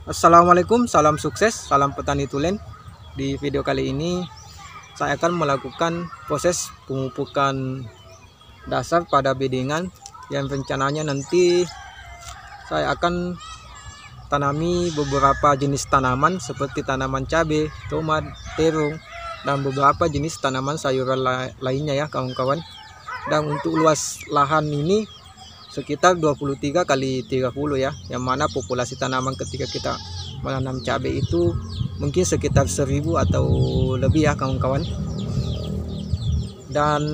Assalamualaikum, salam sukses, salam petani tulen. Di video kali ini saya akan melakukan proses pemupukan dasar pada bedengan yang rencananya nanti saya akan tanami beberapa jenis tanaman seperti tanaman cabai, tomat, terung, dan beberapa jenis tanaman sayuran lainnya ya kawan-kawan. Dan untuk luas lahan ini sekitar 23 kali 30 ya, yang mana populasi tanaman ketika kita menanam cabai itu mungkin sekitar 1000 atau lebih ya kawan-kawan. Dan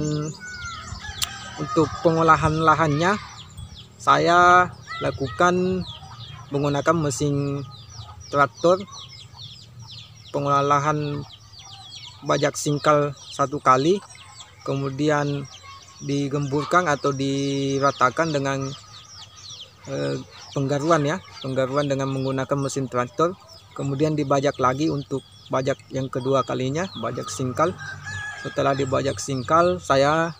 untuk pengolahan lahannya saya lakukan menggunakan mesin traktor, pengolahan bajak singkal 1 kali, kemudian digemburkan atau diratakan dengan penggaruan dengan menggunakan mesin traktor, kemudian dibajak lagi untuk bajak yang kedua kalinya, bajak singkal. Setelah dibajak singkal, saya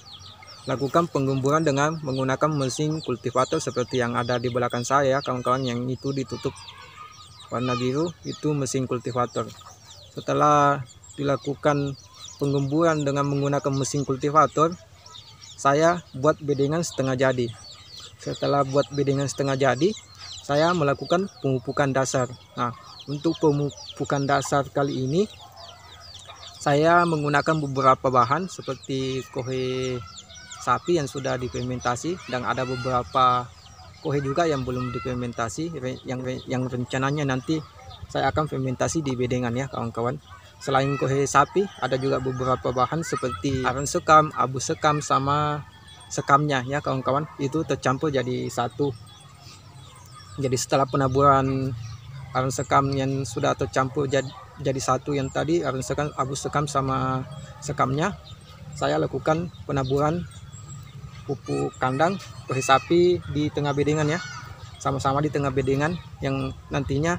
lakukan penggemburan dengan menggunakan mesin kultivator seperti yang ada di belakang saya kawan-kawan, yang itu ditutup warna biru, itu mesin kultivator. Setelah dilakukan penggemburan dengan menggunakan mesin kultivator, saya buat bedengan setengah jadi. Setelah buat bedengan setengah jadi, saya melakukan pemupukan dasar. Nah, untuk pemupukan dasar kali ini saya menggunakan beberapa bahan seperti kohe sapi yang sudah difermentasi, dan ada beberapa kohe juga yang belum difermentasi, yang rencananya nanti saya akan fermentasi di bedengan ya kawan-kawan. Selain kohe sapi, ada juga beberapa bahan seperti aren sekam, abu sekam, sama sekamnya ya kawan-kawan, itu tercampur jadi satu. Jadi setelah penaburan aren sekam yang sudah tercampur jadi satu, yang tadi aren sekam, abu sekam, sama sekamnya, saya lakukan penaburan pupuk kandang kohe sapi di tengah bedengan ya, sama-sama di tengah bedengan, yang nantinya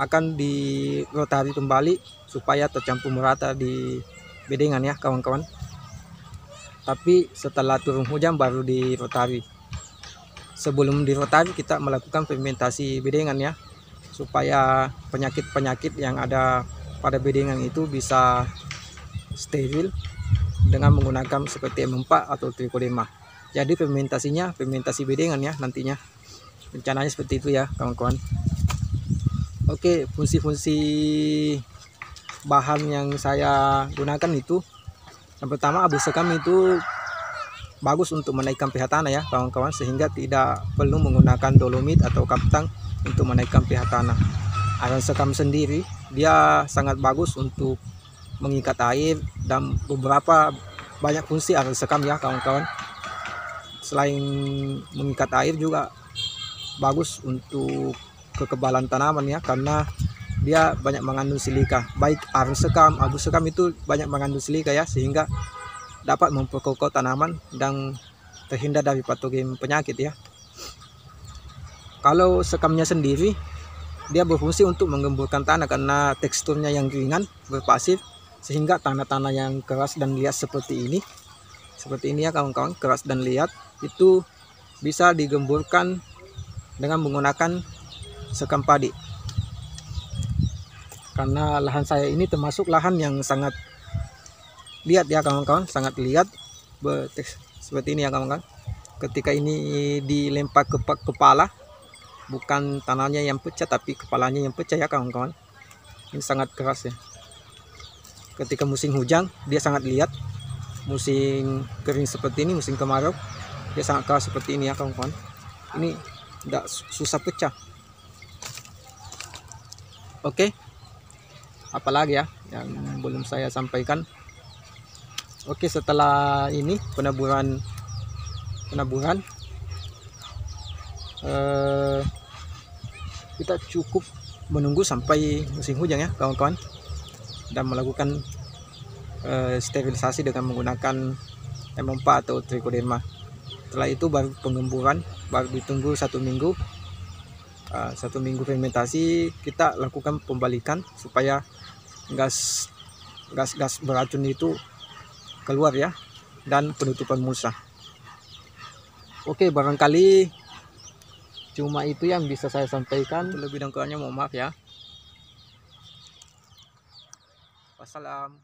akan dirotari kembali supaya tercampur merata di bedengan ya kawan-kawan. Tapi setelah turun hujan baru dirotari. Sebelum dirotari kita melakukan fermentasi bedengan ya, supaya penyakit-penyakit yang ada pada bedengan itu bisa steril dengan menggunakan seperti M4 atau trichoderma. Jadi fermentasinya fermentasi bedengan ya nantinya, rencananya seperti itu ya kawan-kawan. Oke, fungsi-fungsi bahan yang saya gunakan itu, yang pertama abu sekam itu bagus untuk menaikkan pH tanah ya kawan-kawan, sehingga tidak perlu menggunakan dolomit atau kaptang untuk menaikkan pH tanah. Aren sekam sendiri dia sangat bagus untuk mengikat air dan beberapa banyak fungsi aren sekam ya kawan-kawan. Selain mengikat air juga bagus untuk kekebalan tanaman ya, karena dia banyak mengandung silika. Baik aren sekam, abu sekam itu banyak mengandung silika ya, sehingga dapat memperkokoh tanaman dan terhindar dari patogen penyakit ya. Kalau sekamnya sendiri dia berfungsi untuk menggemburkan tanah karena teksturnya yang ringan berpasir, sehingga tanah-tanah yang keras dan liat seperti ini ya kawan-kawan, keras dan liat itu bisa digemburkan dengan menggunakan sekam padi. Karena lahan saya ini termasuk lahan yang sangat liat ya kawan-kawan, sangat liat seperti ini ya kawan-kawan. Ketika ini dilempar ke kepala, bukan tanahnya yang pecah tapi kepalanya yang pecah ya kawan-kawan. Ini sangat keras ya. Ketika musim hujan dia sangat liat, musim kering seperti ini, musim kemarau, dia sangat keras seperti ini ya kawan-kawan. Ini tidak susah pecah. Oke, apalagi ya yang belum saya sampaikan. Oke, setelah ini penaburan kita cukup menunggu sampai musim hujan ya kawan-kawan, dan melakukan sterilisasi dengan menggunakan M4 atau trichoderma. Setelah itu baru penggemburan, baru ditunggu 1 minggu. 1 minggu fermentasi, kita lakukan pembalikan supaya gas beracun itu keluar ya, dan penutupan mulsa. Oke, barangkali Cuma itu yang bisa saya sampaikan. Lebih dan kurangnya mohon maaf ya. Wassalam.